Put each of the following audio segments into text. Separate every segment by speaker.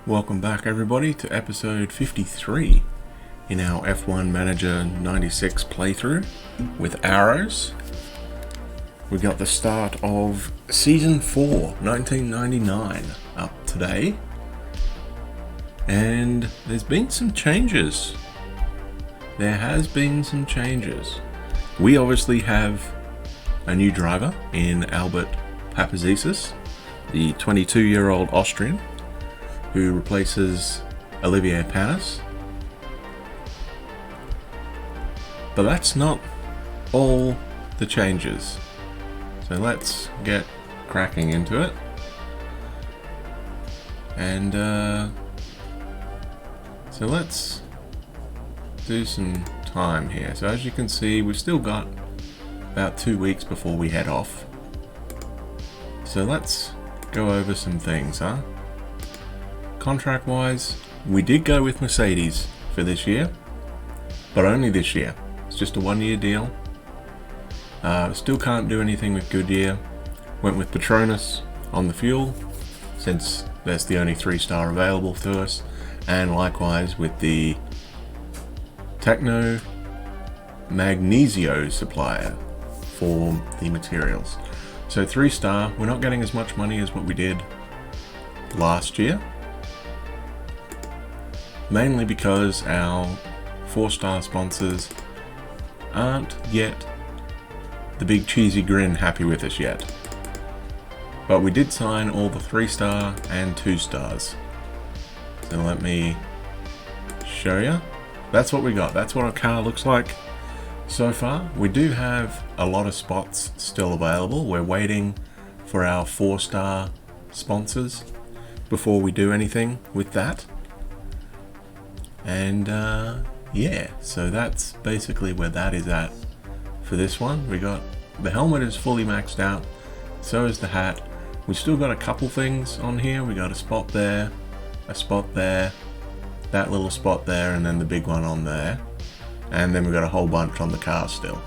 Speaker 1: Welcome back everybody to episode 53 in our F1 Manager 96 playthrough with arrows. We got the start of Season 4, 1999 up today. And there's been some changes. There has been some changes. We obviously have a new driver in Albert Papazisis, the 22-year-old Austrian, who replaces Olivier Panis. But that's not all the changes. So let's get cracking into it. And so let's do some time here. So as you can see, we've still got about 2 weeks before we head off. So let's go over some things, huh? Contract wise, we did go with Mercedes for this year, but only this year. It's just a 1-year deal. Still can't do anything with Goodyear. Went with Petronas on the fuel, since that's the only 3-star available to us, and likewise with the Techno Magnesio supplier for the materials. So 3-star, we're not getting as much money as what we did last year. Mainly because our 4-star sponsors aren't yet the big cheesy grin happy with us yet. But we did sign all the 3-star and 2-stars. So let me show you. That's what we got. That's what our car looks like so far. We do have a lot of spots still available. We're waiting for our 4-star sponsors before we do anything with that. And yeah, so that's basically where that is at for this one. We got the helmet is fully maxed out, so is the hat. We still got a couple things on here. We got a spot there, that little spot there, and then the big one on there. And then we got a whole bunch on the car still.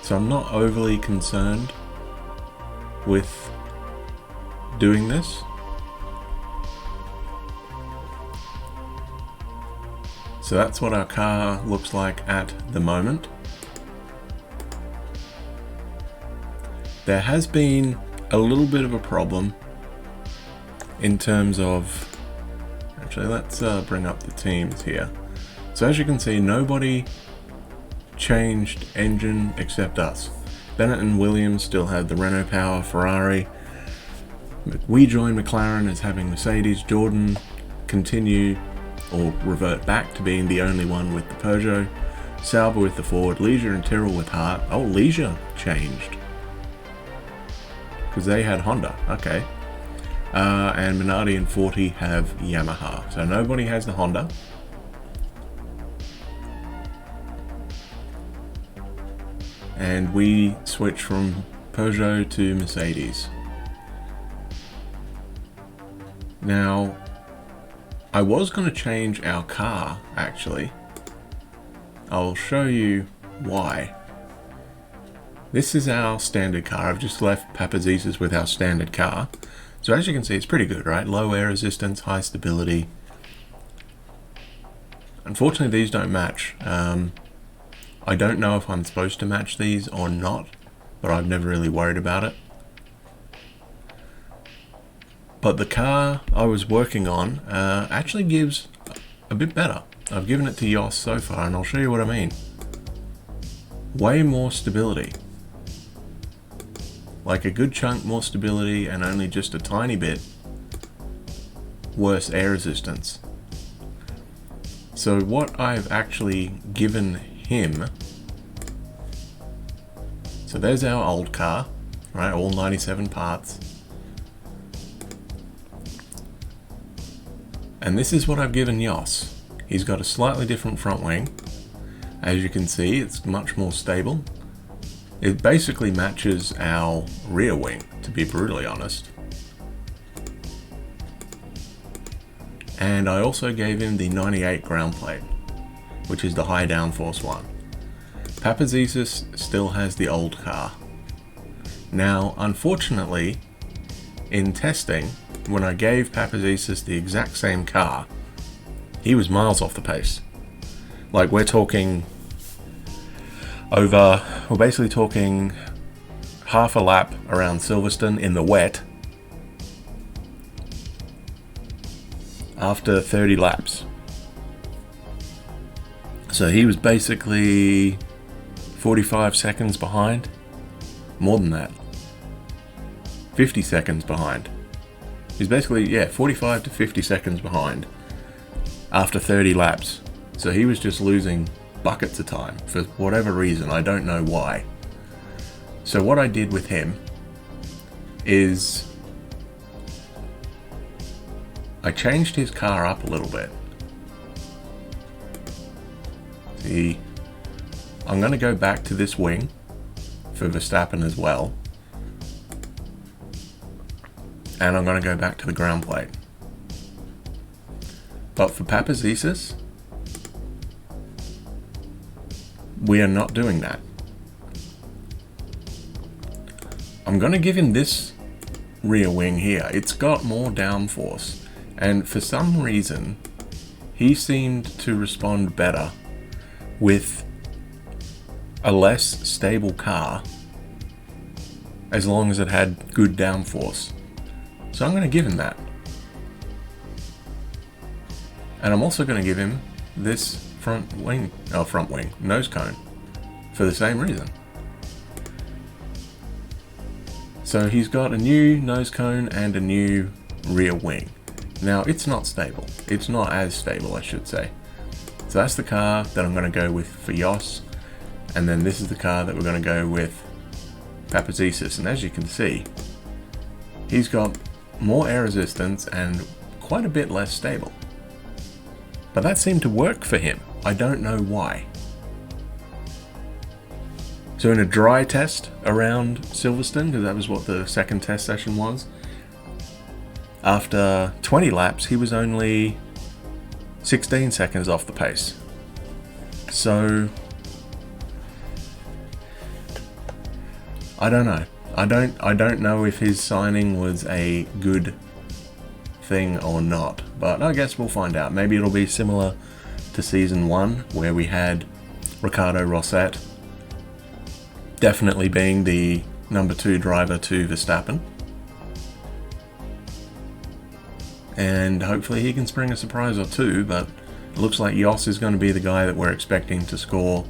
Speaker 1: So I'm not overly concerned with doing this. So that's what our car looks like at the moment. There has been a little bit of a problem in terms of, actually let's bring up the teams here. So as you can see, nobody changed engine except us. Bennett and Williams still had the Renault Power Ferrari. We joined McLaren as having Mercedes. Jordan continue or revert back to being the only one with the Peugeot. Sauber with the Ford, Leisure and Tyrrell with Hart. Oh, Leisure changed because they had Honda. Okay. And Minardi and 40 have Yamaha. So nobody has the Honda. And we switch from Peugeot to Mercedes. Now, I was going to change our car, actually. I'll show you why. This is our standard car. I've just left Papazisis with our standard car. So as you can see, it's pretty good, right? Low air resistance, high stability. Unfortunately, these don't match. I don't know if I'm supposed to match these or not, but I've never really worried about it. But the car I was working on actually gives a bit better. I've given it to Jos so far, and I'll show you what I mean. Way more stability. Like a good chunk more stability and only just a tiny bit worse air resistance. So what I've actually given him, so there's our old car, right? All 97 parts. And this is what I've given Jos. He's got a slightly different front wing. As you can see, it's much more stable. It basically matches our rear wing, to be brutally honest. And I also gave him the 98 ground plate, which is the high downforce one. Papazisis still has the old car. Now, unfortunately, in testing, when I gave Papazisis the exact same car, he was miles off the pace. Like, we're talking we're basically talking half a lap around Silverstone in the wet after 30 laps. So he was basically 45 seconds behind. More than that. 50 seconds behind. He's basically, 45 to 50 seconds behind after 30 laps. So he was just losing buckets of time for whatever reason. I don't know why. So what I did with him is I changed his car up a little bit. See, I'm going to go back to this wing for Verstappen as well. And I'm going to go back to the ground plate. But for Papazisis, we are not doing that. I'm going to give him this rear wing here. It's got more downforce. And for some reason, he seemed to respond better with a less stable car as long as it had good downforce. So I'm going to give him that. And I'm also going to give him this front wing, nose cone, for the same reason. So he's got a new nose cone and a new rear wing. Now, it's not stable. It's not as stable, I should say. So that's the car that I'm going to go with for Jos. And then this is the car that we're going to go with Papazisis. And as you can see, he's got more air resistance and quite a bit less stable. But that seemed to work for him. I don't know why. So in a dry test around Silverstone, because that was what the second test session was, after 20 laps, he was only 16 seconds off the pace. So I don't know. I don't know if his signing was a good thing or not, but I guess we'll find out. Maybe it'll be similar to season 1, where we had Ricardo Rosset definitely being the number 2 driver to Verstappen. And hopefully he can spring a surprise or two, but it looks like Jos is going to be the guy that we're expecting to score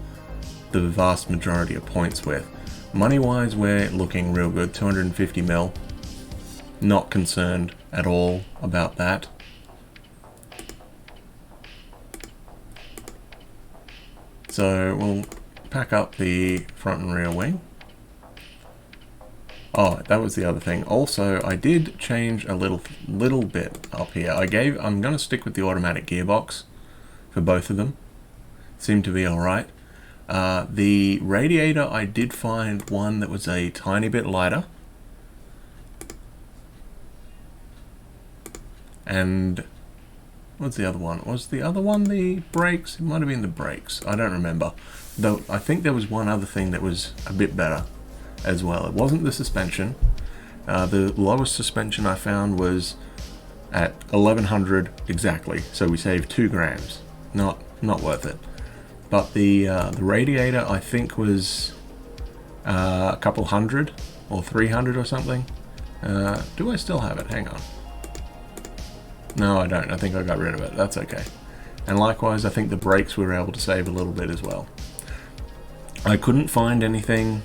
Speaker 1: the vast majority of points with. Money-wise, we're looking real good, 250 mil. Not concerned at all about that. So we'll pack up the front and rear wing. Oh, that was the other thing. Also, I did change a little bit up here. I'm going to stick with the automatic gearbox for both of them. Seemed to be alright. The radiator, I did find one that was a tiny bit lighter. And what's the other one? Was the other one the brakes? It might have been the brakes. I don't remember. Though I think there was one other thing that was a bit better as well. It wasn't the suspension. The lowest suspension I found was at 1100 exactly. So we saved 2 grams. Not worth it. But the radiator, I think, was a couple hundred or 300 or something. Do I still have it? Hang on. No, I don't. I think I got rid of it. That's okay. And likewise, I think the brakes we were able to save a little bit as well. I couldn't find anything.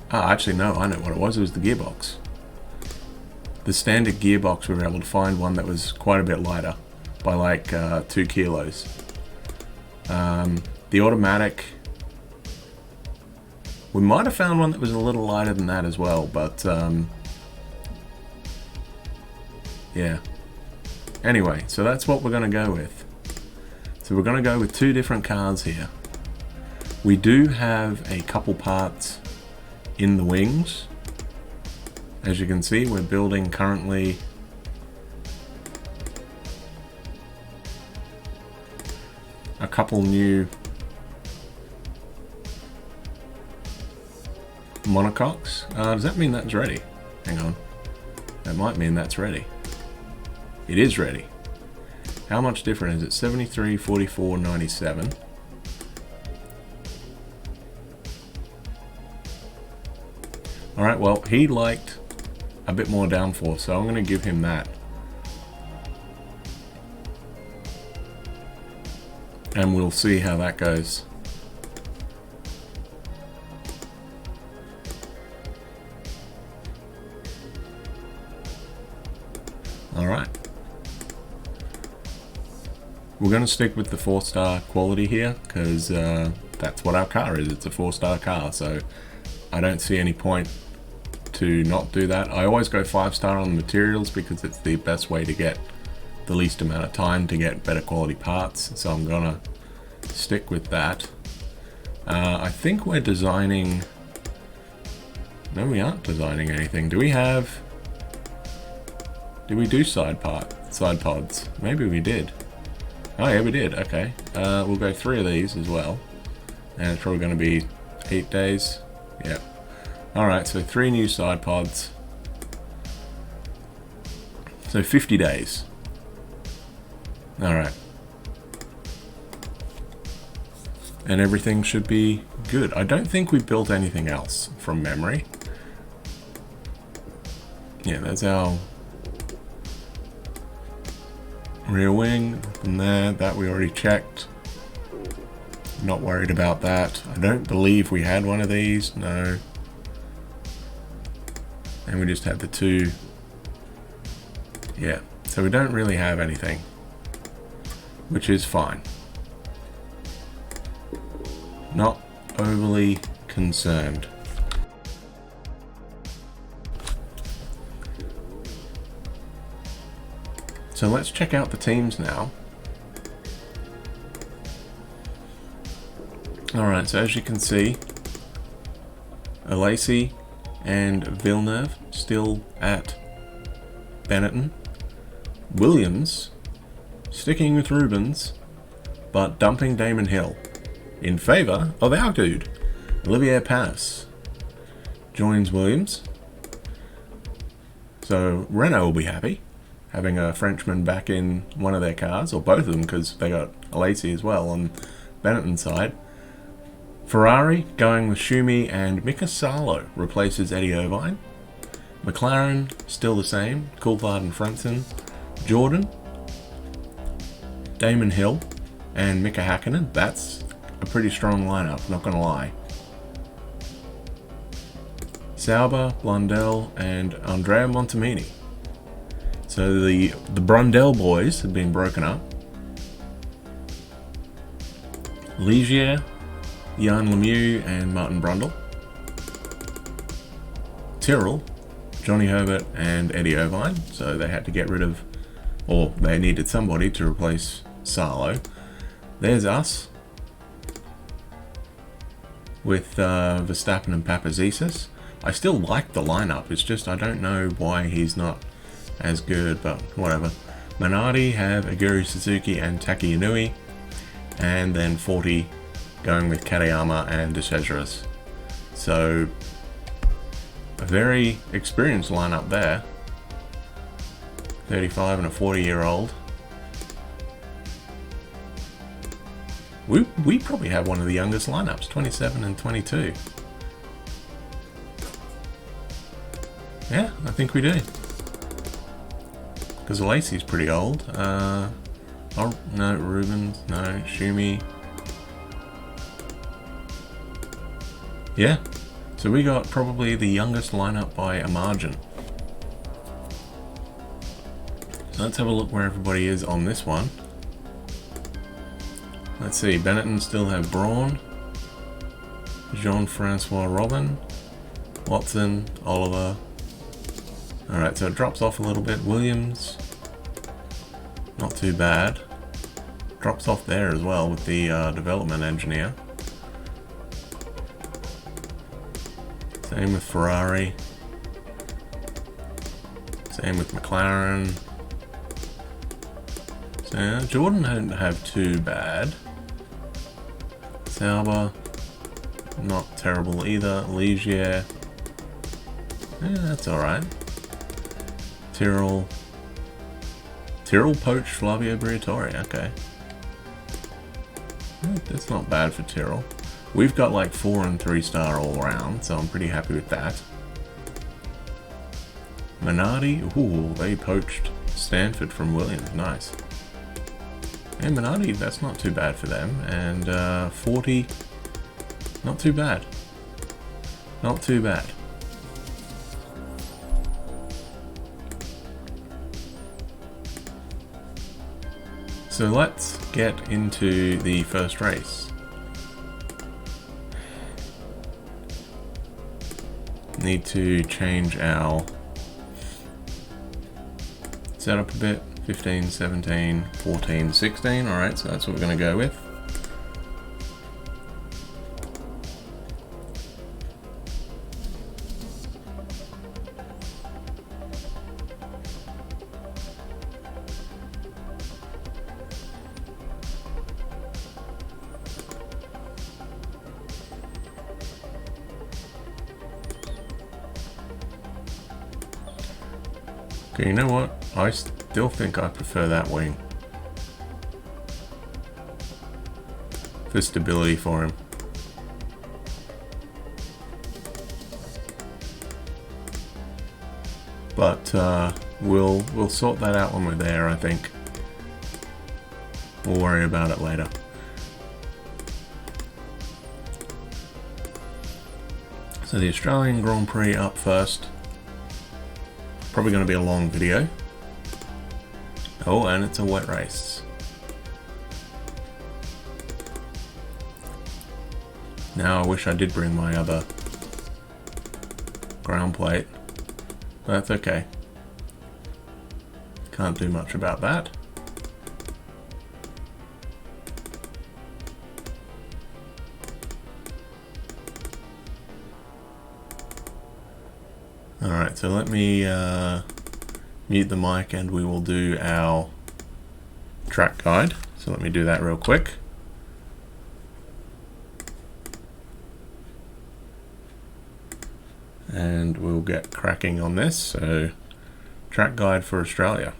Speaker 1: Actually, no, I know what it was. It was the gearbox. The standard gearbox, we were able to find one that was quite a bit lighter by like 2 kilos. The automatic, we might have found one that was a little lighter than that as well, but yeah. Anyway, so that's what we're going to go with. So we're going to go with 2 different cars here. We do have a couple parts in the wings. As you can see, we're building currently a couple new monocoques. Does that mean that's ready? Hang on. That might mean that's ready. It is ready. How much different is it? 73, 44, 97. Alright, well, he liked a bit more downforce, so I'm going to give him that. And we'll see how that goes. Alright. We're going to stick with the 4-star quality here, because that's what our car is. It's a 4-star car, so I don't see any point to not do that. I always go 5-star on the materials because it's the best way to get the least amount of time to get better quality parts, so I'm gonna stick with that. I think we're designing... No, we aren't designing anything. Do we do side pods? Maybe we did. Oh yeah, we did. Okay. We'll go 3 of these as well. And it's probably going to be 8 days. Yep. Alright, so 3 new side pods. So 50 days. Alright. And everything should be good. I don't think we built anything else from memory. Yeah, that's our rear wing. From there, that we already checked. Not worried about that. I don't believe we had one of these. No. And we just had the 2. Yeah, so we don't really have anything, which is fine. Not overly concerned. So let's check out the teams now. Alright, so as you can see, Lacey and Villeneuve still at Benetton. Williams sticking with Rubens, but dumping Damon Hill in favour of our dude. Olivier Panis joins Williams. So Renault will be happy having a Frenchman back in one of their cars, or both of them, because they got Lacey as well on Benetton's side. Ferrari going with Schumi, and Mika Salo replaces Eddie Irvine. McLaren still the same, Coulthard and Frentzen. Jordan, Damon Hill, and Mika Hakkinen. That's a pretty strong lineup, not gonna lie. Sauber, Blundell, and Andrea Montemini. So the Brundell boys have been broken up. Ligier, Jan Lemieux, and Martin Brundle. Tyrrell, Johnny Herbert, and Eddie Irvine. So they had to get rid of, or they needed somebody to replace Salo. There's us with Verstappen and Papazisis. I still like the lineup, it's just I don't know why he's not as good, but whatever. Minardi have Aguri Suzuki and Taki Inui, and then 40 going with Katayama and De Cesaris. So a very experienced lineup there. 35 and a 40-year-old. We probably have one of the youngest lineups, 27 and 22. Yeah, I think we do. Because Lacey's pretty old. Oh, no, Rubens, no, Schumi. Yeah, so we got probably the youngest lineup by a margin. So let's have a look where everybody is on this one. Let's see, Benetton still have Braun, Jean-Francois Robin, Watson, Oliver. Alright, so it drops off a little bit. Williams, not too bad. Drops off there as well with the development engineer. Same with Ferrari. Same with McLaren. So Jordan didn't have too bad. Sauber, not terrible either. Ligier, yeah, that's alright. Tyrrell poached Flavio Briatore, okay. That's not bad for Tyrrell. We've got like 4 and 3-star all around, so I'm pretty happy with that. Minardi, ooh, they poached Stanford from Williams, nice. And Minardi, that's not too bad for them. And 40, not too bad. Not too bad. So let's get into the first race. Need to change our setup a bit. 15, 17, 14, 16. Alright, so that's what we're going to go with. Okay, you know what? I still think I prefer that wing. For stability for him. But we'll sort that out when we're there, I think. We'll worry about it later. So the Australian Grand Prix up first. Probably going to be a long video. Oh, and it's a wet race. Now I wish I did bring my other ground plate. But that's okay. Can't do much about that. Alright, so let me mute the mic and we will do our track guide. So let me do that real quick. And we'll get cracking on this. So, track guide for Australia.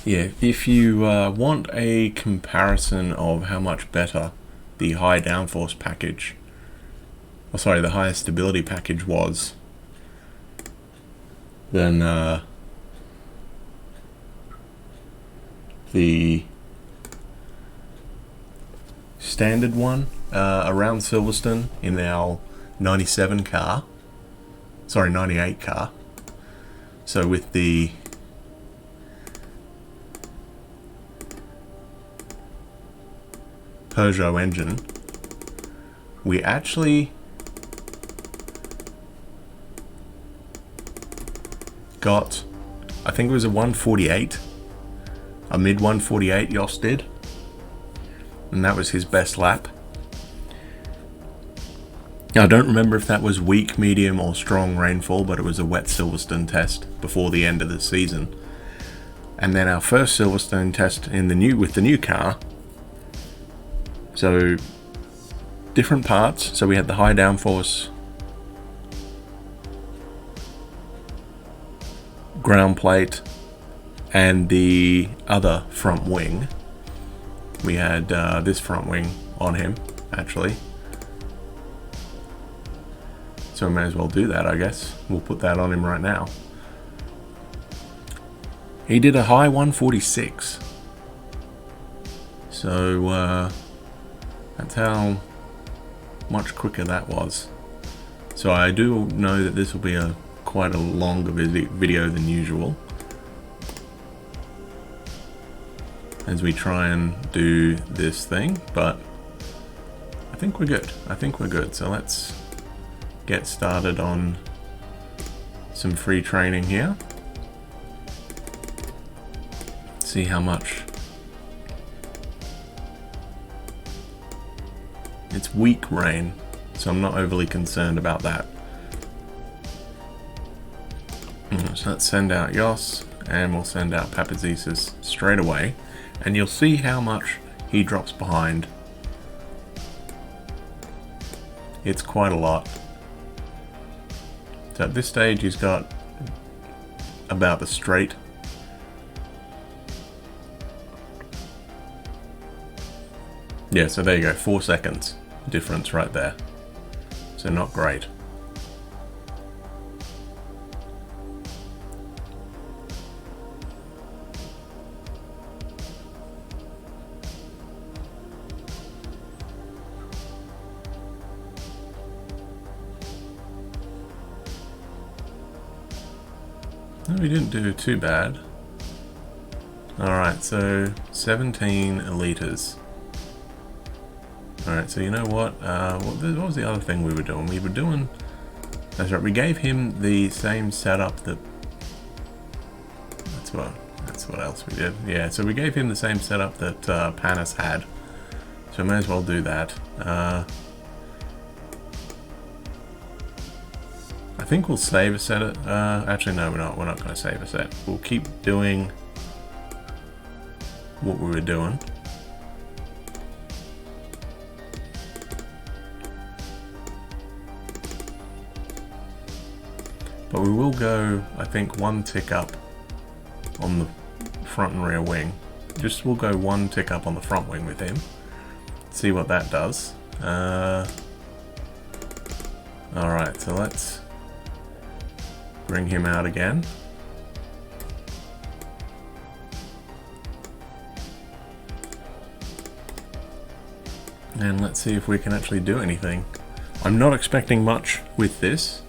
Speaker 1: Yeah, if you want a comparison of how much better the high downforce package, the higher stability package was than the standard one around Silverstone in our 98 car. So with the Peugeot engine, we actually got, I think it was a 148, a mid 148 Jos did, and that was his best lap. I don't remember if that was weak, medium or strong rainfall, but it was a wet Silverstone test before the end of the season. And then our first Silverstone test with the new car. So different parts. So we had the high downforce ground plate and the other front wing. We had this front wing on him actually. So I may as well do that, I guess. We'll put that on him right now. He did a high 146. So that's how much quicker that was. So I do know that this will be quite a longer video than usual, as we try and do this thing, but I think we're good. I think we're good. So let's get started on some free training here. See how much. It's weak rain, so I'm not overly concerned about that. So let's send out Yos, and we'll send out Papazesis straight away, and you'll see how much he drops behind. It's quite a lot. So at this stage he's got about the straight. Yeah, so there you go, 4 seconds difference right there. So not great. No, we didn't do too bad. Alright, so 17 liters. Alright, so you know what? What was the other thing we were doing? We were doing... That's right, we gave him the same setup that... That's what else we did. Yeah, so we gave him the same setup that Panis had. So I may as well do that. I think we'll save a set. Actually, no, we're not going to save a set. We'll keep doing what we were doing. But we will go, I think, 1 tick up on the front and rear wing. We'll go 1 tick up on the front wing with him. See what that does. Alright, so let's bring him out again. And let's see if we can actually do anything. I'm not expecting much with this.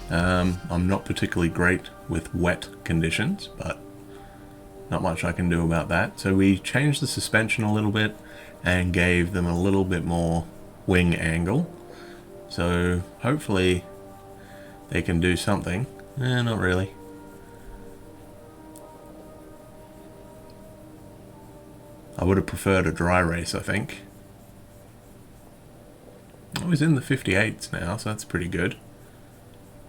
Speaker 1: I'm not particularly great with wet conditions, but not much I can do about that. So we changed the suspension a little bit and gave them a little bit more wing angle. So hopefully they can do something. Not really. I would have preferred a dry race, I think. Oh, he's in the 58s now, so that's pretty good.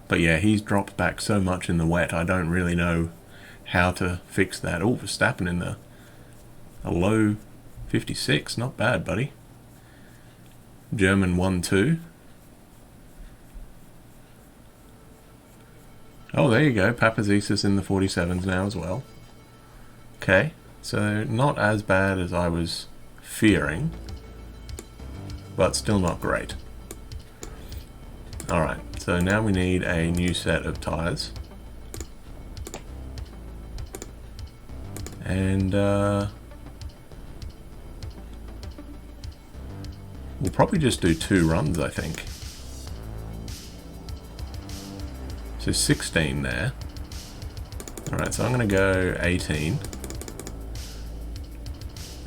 Speaker 1: But yeah, he's dropped back so much in the wet, I don't really know how to fix that. Oh, Verstappen in a low 56, not bad, buddy. German 1-2. Oh, there you go, Papazesis in the 47s now as well. Okay, so not as bad as I was fearing, but still not great. Alright, so now we need a new set of tyres. And we'll probably just do 2 runs, I think. So 16 there. Alright, so I'm going to go 18.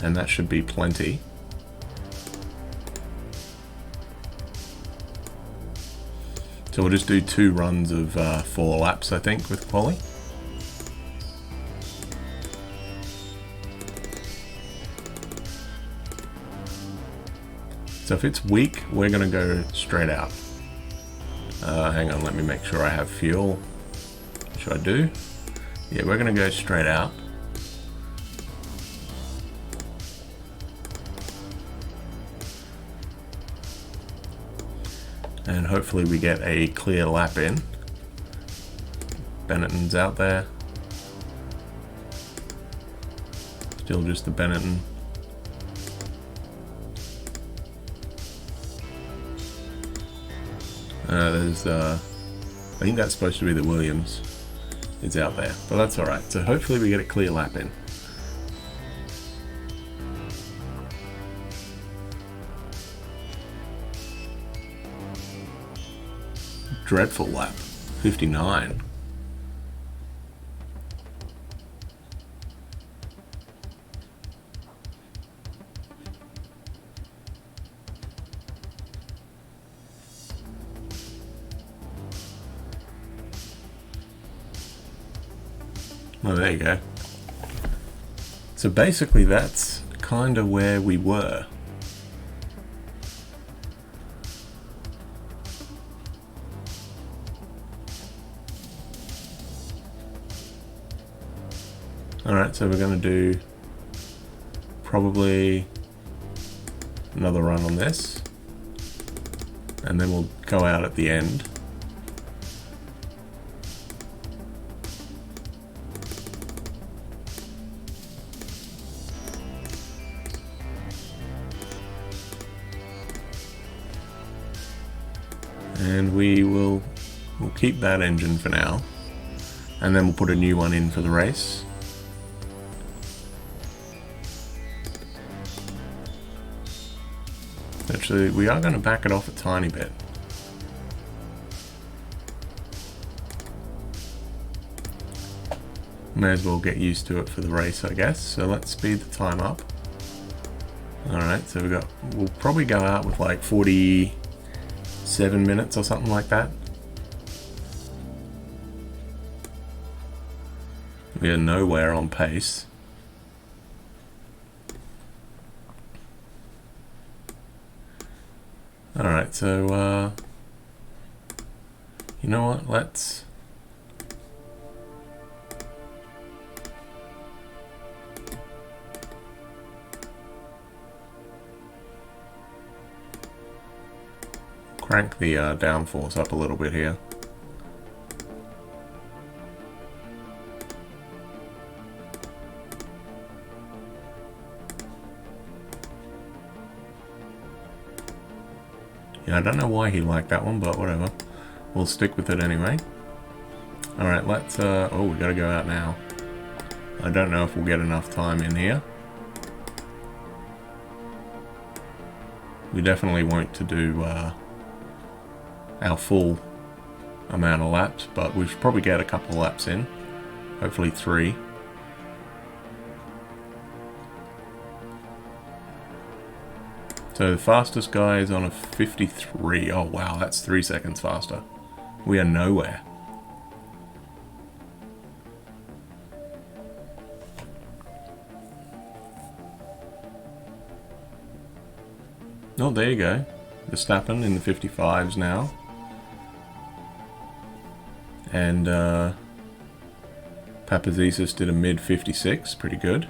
Speaker 1: And that should be plenty. So we'll just do 2 runs of 4 laps, I think, with quali. So if it's weak, we're going to go straight out. Hang on, let me make sure I have fuel. Should I do? Yeah, we're going to go straight out. And hopefully we get a clear lap in. Benetton's out there. Still just the Benetton. There's, I think that's supposed to be the Williams. It's out there, but that's alright. So hopefully we get a clear lap in. Dreadful lap. 59. Well, there you go. So basically that's kind of where we were. Alright, so we're going to do probably another run on this, and then we'll go out at the end. And we'll keep that engine for now, and then we'll put a new one in for the race. Actually, we are going to back it off a tiny bit. May as well get used to it for the race, I guess. So let's speed the time up. Alright, so we'll probably go out with like 47 minutes or something like that. We are nowhere on pace. Alright, so you know what, let's crank the downforce up a little bit here. Yeah, I don't know why he liked that one, but whatever. We'll stick with it anyway. Alright, let's, oh, we gotta go out now. I don't know if we'll get enough time in here. We definitely won't to do our full amount of laps, but we should probably get a couple of laps in. Hopefully 3. So the fastest guy is on a 53. Oh wow, that's 3 seconds faster. We are nowhere. Oh, there you go. Verstappen in the 55s now. And Papazisis did a mid 56, pretty good.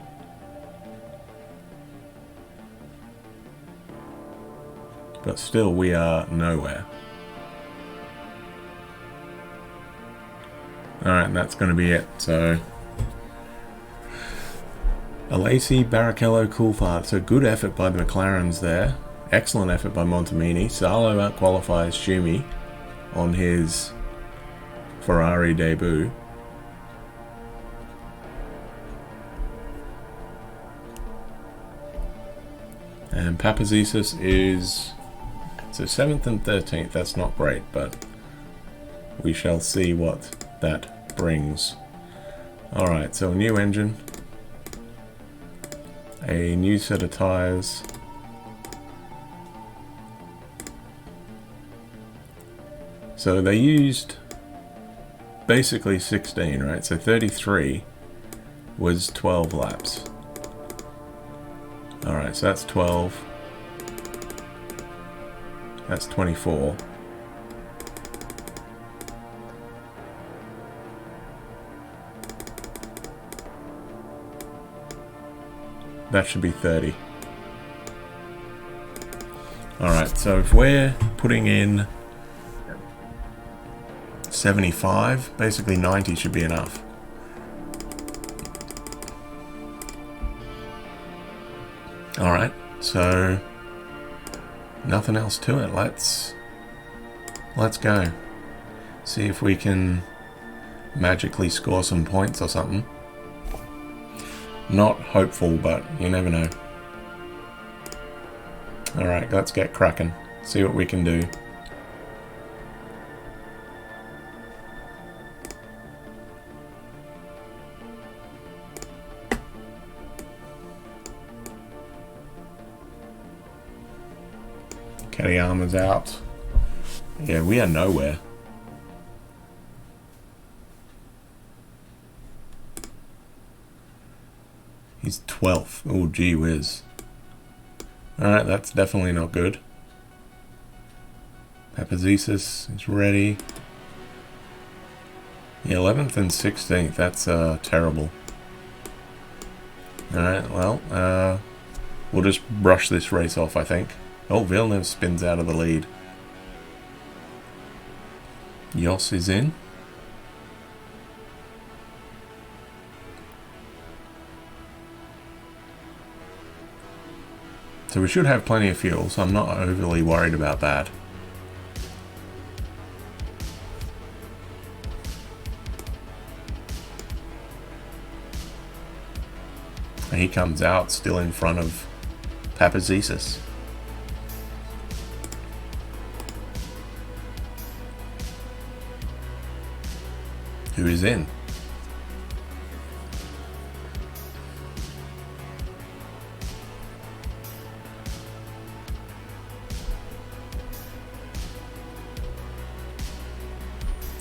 Speaker 1: But still, we are nowhere. Alright, that's going to be it. So, Alesi, Barrichello, Coulthard. So good effort by the McLarens there. Excellent effort by Montemini. Salo out-qualifies Schumi on his Ferrari debut. And Papazisis is... so 7th and 13th, that's not great, but we shall see what that brings. Alright, so a new engine, a new set of tyres, so they used basically 16, right? So 33 was 12 laps. Alright, so that's 12. That's 24. That should be 30. Alright, so if we're putting in 75, basically 90 should be enough. Alright, so nothing else to it. Let's Let's go. See if we can magically score some points or something. Not hopeful, but you never know. Alright, let's get cracking. See what we can do. Kadeyama's out. Yeah, we are nowhere. He's 12th. Oh, gee whiz. Alright, that's definitely not good. Papazesis is ready. Yeah, 11th and 16th. That's terrible. Alright, well, we'll just brush this race off, I think. Oh, Villeneuve spins out of the lead. Jos is in. So we should have plenty of fuel, so I'm not overly worried about that. And he comes out still in front of Papazesis. Who is in?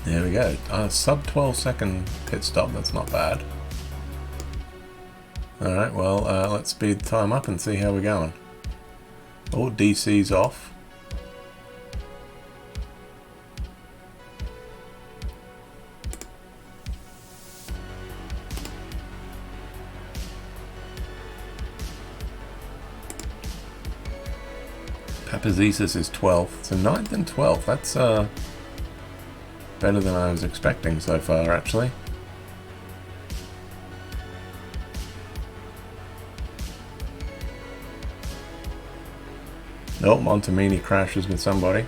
Speaker 1: There we go. Sub 12 second pit stop. That's not bad. Alright, well, let's speed the time up and see how we're going. Oh, DC's off. Papazesis is 12th. So 9th and 12th. That's better than I was expecting so far, actually. Oh, Montemini crashes with somebody.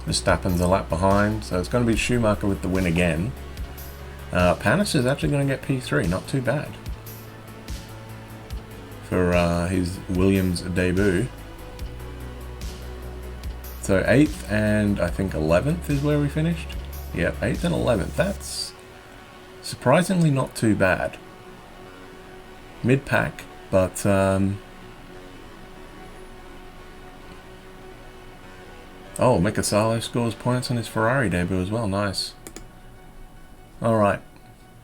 Speaker 1: Verstappen's a lap behind, so it's going to be Schumacher with the win again. Panis is actually going to get P3, not too bad for his Williams debut. So 8th and I think 11th is where we finished. Yeah, 8th and 11th. That's surprisingly not too bad. Mid-pack, but oh, Mika Salo scores points on his Ferrari debut as well. Nice. Alright.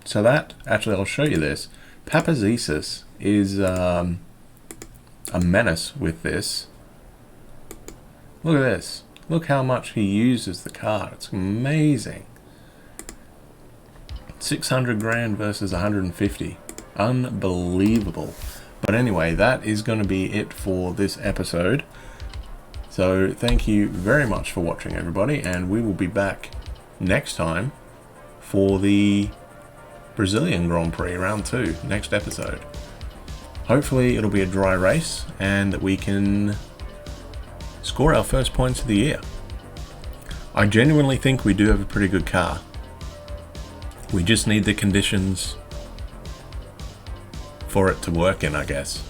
Speaker 1: So that, actually I'll show you this. Papazesis is a menace with this. Look at this. Look how much he uses the car. It's amazing. 600 grand versus 150. Unbelievable. But anyway, that is going to be it for this episode. So thank you very much for watching, everybody, and we will be back next time for the Brazilian Grand Prix Round 2, next episode. Hopefully it'll be a dry race and that we can score our first points of the year. I genuinely think we do have a pretty good car. We just need the conditions for it to work in, I guess.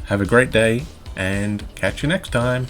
Speaker 1: Have a great day and catch you next time.